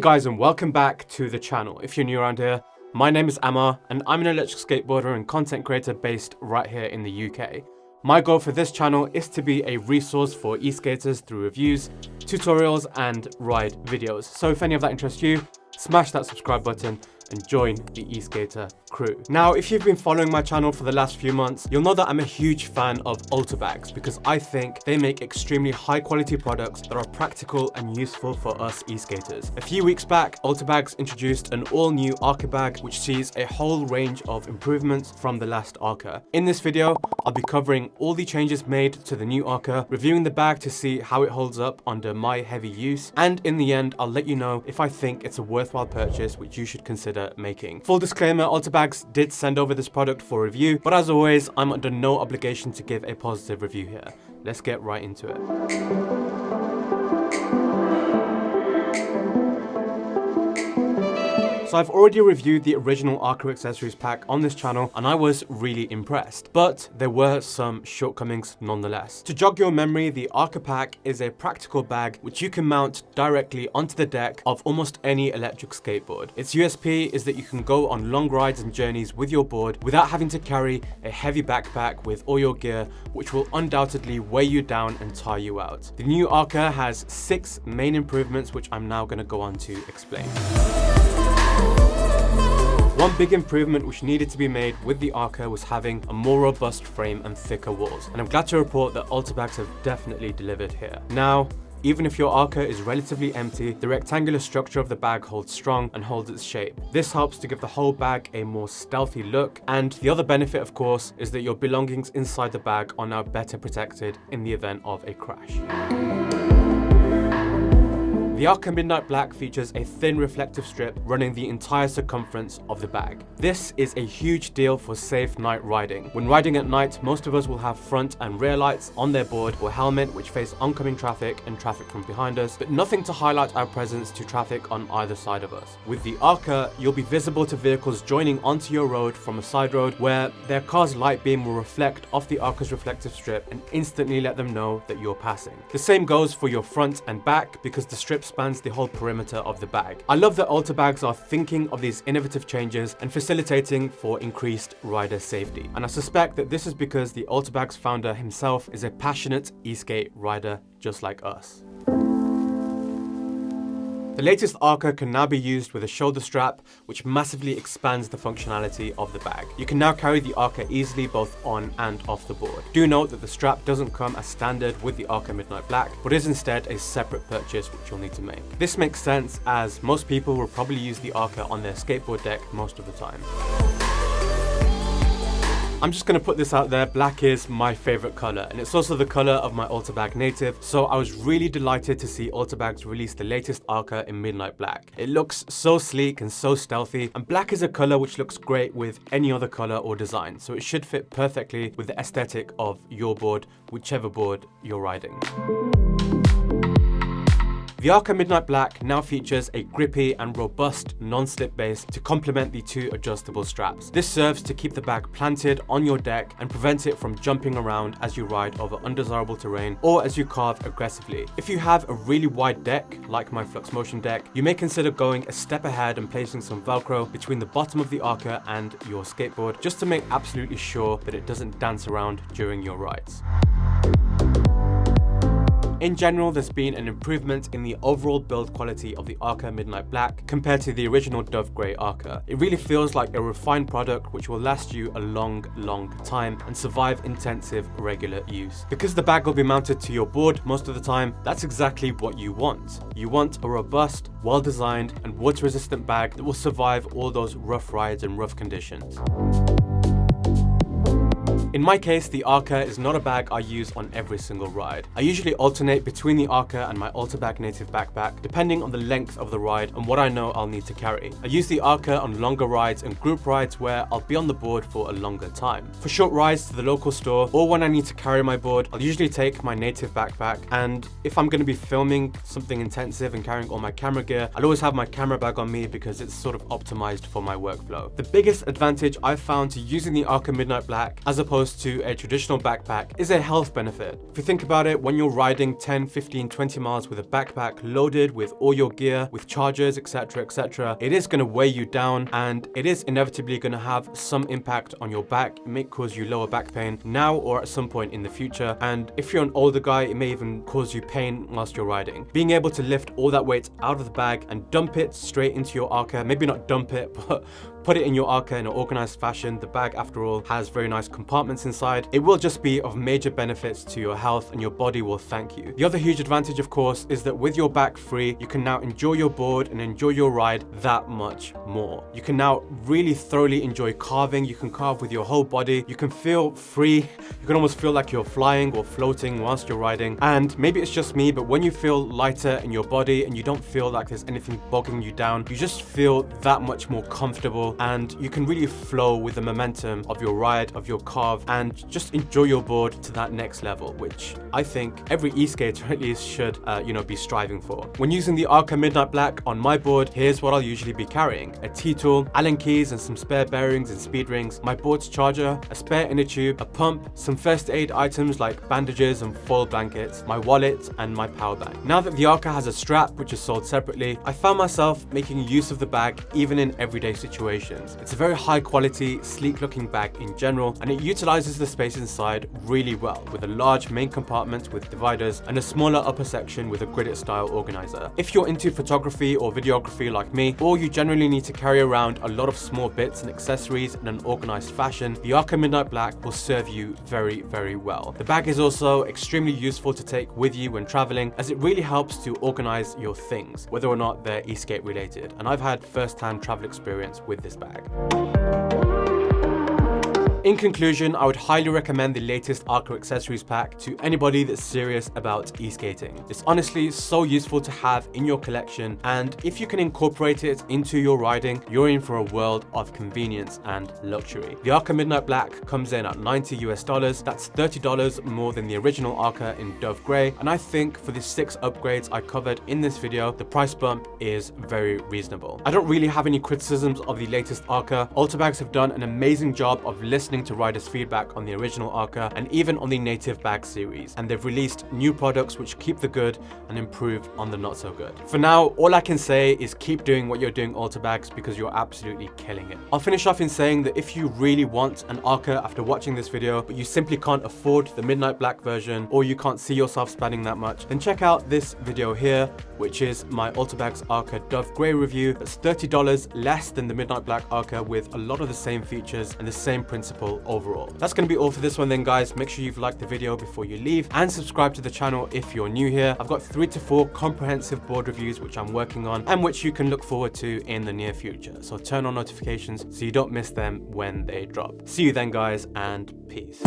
guys, and welcome back to the channel. If you're new around here, my name is Amma and I'm an electric skateboarder and content creator based right here in the UK. My goal for this channel is to be a resource for e-skaters through reviews, tutorials and ride videos. So if any of that interests you, smash that subscribe button and join the eSkater crew. Now, if you've been following my channel for the last few months, you'll know that I'm a huge fan of Alterbags because I think they make extremely high quality products that are practical and useful for us e-skaters. A few weeks back, Alterbags introduced an all new Arca bag, which sees a whole range of improvements from the last Arca. In this video, I'll be covering all the changes made to the new Arca, reviewing the bag to see how it holds up under my heavy use, and in the end, I'll let you know if I think it's a worthwhile purchase which you should consider making. Full disclaimer, Alterbags did send over this product for review, but as always, I'm under no obligation to give a positive review here. Let's get right into it. So I've already reviewed the original Arca accessories pack on this channel and I was really impressed, but there were some shortcomings nonetheless. To jog your memory, the Arca pack is a practical bag which you can mount directly onto the deck of almost any electric skateboard. Its USP is that you can go on long rides and journeys with your board without having to carry a heavy backpack with all your gear, which will undoubtedly weigh you down and tire you out. The new Arca has 6 main improvements which I'm now going to go on to explain. One big improvement which needed to be made with the Arca was having a more robust frame and thicker walls, and I'm glad to report that Alterbags have definitely delivered here. Now, even if your Arca is relatively empty, the rectangular structure of the bag holds strong and holds its shape. This helps to give the whole bag a more stealthy look, and the other benefit, of course, is that your belongings inside the bag are now better protected in the event of a crash. The Arca Midnight Black features a thin reflective strip running the entire circumference of the bag. This is a huge deal for safe night riding. When riding at night, most of us will have front and rear lights on their board or helmet which face oncoming traffic and traffic from behind us, but nothing to highlight our presence to traffic on either side of us. With the Arca, you'll be visible to vehicles joining onto your road from a side road where their car's light beam will reflect off the Arca's reflective strip and instantly let them know that you're passing. The same goes for your front and back because the strip spans the whole perimeter of the bag. I love that Alterbags are thinking of these innovative changes and facilitating for increased rider safety. And I suspect that this is because the Alterbags founder himself is a passionate e-skate rider just like us. The latest Arca can now be used with a shoulder strap, which massively expands the functionality of the bag. You can now carry the Arca easily both on and off the board. Do note that the strap doesn't come as standard with the Arca Midnight Black, but is instead a separate purchase which you'll need to make. This makes sense as most people will probably use the Arca on their skateboard deck most of the time. I'm just going to put this out there, black is my favorite color, and it's also the color of my Alterbag native, so I was really delighted to see Alterbags release the latest Arca in Midnight Black. It looks so sleek and so stealthy, and black is a color which looks great with any other color or design, so it should fit perfectly with the aesthetic of your board, whichever board you're riding. The Arca Midnight Black now features a grippy and robust non-slip base to complement the 2 adjustable straps. This serves to keep the bag planted on your deck and prevent it from jumping around as you ride over undesirable terrain or as you carve aggressively. If you have a really wide deck, like my Flux Motion deck, you may consider going a step ahead and placing some Velcro between the bottom of the Arca and your skateboard, just to make absolutely sure that it doesn't dance around during your rides. In general, there's been an improvement in the overall build quality of the Arca Midnight Black compared to the original Dove Grey Arca. It really feels like a refined product which will last you a long time and survive intensive regular use. Because the bag will be mounted to your board most of the time, that's exactly what you want. You want a robust, well-designed and water-resistant bag that will survive all those rough rides and rough conditions. In my case, the Arca is not a bag I use on every single ride. I usually alternate between the Arca and my Alterbag native backpack, depending on the length of the ride and what I know I'll need to carry. I use the Arca on longer rides and group rides where I'll be on the board for a longer time. For short rides to the local store or when I need to carry my board, I'll usually take my native backpack, and if I'm going to be filming something intensive and carrying all my camera gear, I'll always have my camera bag on me because it's sort of optimized for my workflow. The biggest advantage I've found to using the Arca Midnight Black as opposed opposed to a traditional backpack is a health benefit. If you think about it, when you're riding 10, 15, 20 miles with a backpack loaded with all your gear, with chargers, etc, etc, it is going to weigh you down, and it is inevitably going to have some impact on your back. It may cause you lower back pain now or at some point in the future, and if you're an older guy, it may even cause you pain whilst you're riding. Being able to lift all that weight out of the bag and dump it straight into your Arca, maybe not dump it, but put it in your Arca in an organized fashion. The bag, after all, has very nice compartments inside. It will just be of major benefits to your health, and your body will thank you. The other huge advantage, of course, is that with your back free, you can now enjoy your board and enjoy your ride that much more. You can now really thoroughly enjoy carving. You can carve with your whole body. You can feel free. You can almost feel like you're flying or floating whilst you're riding. And maybe it's just me, but when you feel lighter in your body and you don't feel like there's anything bogging you down, you just feel that much more comfortable, and you can really flow with the momentum of your ride, of your carve, and just enjoy your board to that next level, which I think every eSkater at least should be striving for. When using the Arca Midnight Black on my board, here's what I'll usually be carrying: a T-tool, Allen keys and some spare bearings and speed rings, my board's charger, a spare inner tube, a pump, some first aid items like bandages and foil blankets, my wallet and my power bank. Now that the Arca has a strap which is sold separately, I found myself making use of the bag even in everyday situations. It's a very high quality, sleek looking bag in general, and it utilizes the space inside really well, with a large main compartment with dividers and a smaller upper section with a gridded style organizer. If you're into photography or videography like me, or you generally need to carry around a lot of small bits and accessories in an organized fashion, the Arca Midnight Black will serve you very, very well. The bag is also extremely useful to take with you when traveling, as it really helps to organize your things, whether or not they're e-skate related, and I've had first-hand travel experience with this bag. In conclusion, I would highly recommend the latest Arca accessories pack to anybody that's serious about e-skating. It's honestly so useful to have in your collection, and if you can incorporate it into your riding, you're in for a world of convenience and luxury. The Arca Midnight Black comes in at $90 US. That's $30 more than the original Arca in Dove Grey, and I think for the 6 upgrades I covered in this video, the price bump is very reasonable. I don't really have any criticisms of the latest Arca. Alterbags have done an amazing job of listening to riders' feedback on the original Arca and even on the native bag series, and they've released new products which keep the good and improve on the not so good. For now, all I can say is keep doing what you're doing, Alterbags, because you're absolutely killing it. I'll finish off in saying that if you really want an Arca after watching this video, but you simply can't afford the Midnight Black version, or you can't see yourself spending that much, then check out this video here, which is my Alterbags Arca Dove Grey review. That's $30 less than the Midnight Black Arca, with a lot of the same features and the same principle overall. That's going to be all for this one then, guys. Make sure you've liked the video before you leave, and subscribe to the channel if you're new here. I've got 3 to 4 comprehensive board reviews which I'm working on and which you can look forward to in the near future, so turn on notifications so you don't miss them when they drop. See you then, guys, and peace.